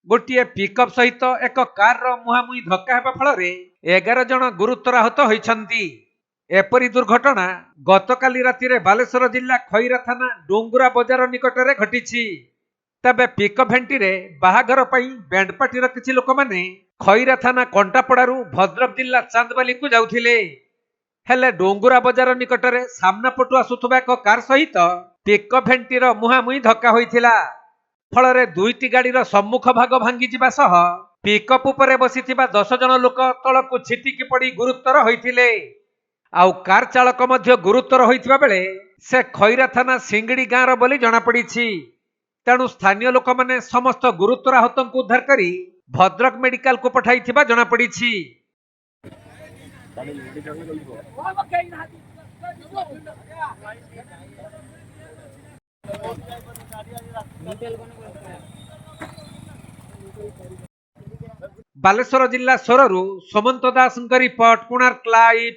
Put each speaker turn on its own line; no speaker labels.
गोटे पिकअप सहित एक कार मुहांमुही धक्का हेबा फल 11 जन गुरुतर आहत होइछन्ति। एपरी दुर्घटना गतकाली राति बालेश्वर जिला खैरा थाना डोंगुरा बजार निकटरे घटिछि। तबे पिकअप भेंटी रे बाहाघर पई बैंडपार्टी किछि लोक माने खैरा थाना कंटापड़ारू भद्रक जिला चांदबाली को जाउथिले। हेले डोंगुरा बजार निकटरे सामना पटु आसुथबा एक कार सहित पिकअप भेंटीर मुहांमुही धक्का होइथिला। फल दुईटी गाड़ीर सम्मुख भाग भांगी जिबा सह पिकअप उपरे बसिथिबा 10 जन लोक तळकु छिटिकी पड़ी गुरुतर होइथिले। आउ कार चालक मध्य गुरुतर होइथिबा बेले से खैरा थाना सिंगड़ी गाँवर बोली जणा पड़िछि। तेणु स्थानीय लोक माने समस्त गुरुतर आहत को उद्धार करी भद्रक मेडिकल को पठाइथिबा जणा पड़िछि। बालेश्वर जिला सोररू सुमंत दास रिपोर्ट, कोणार्क लाइव।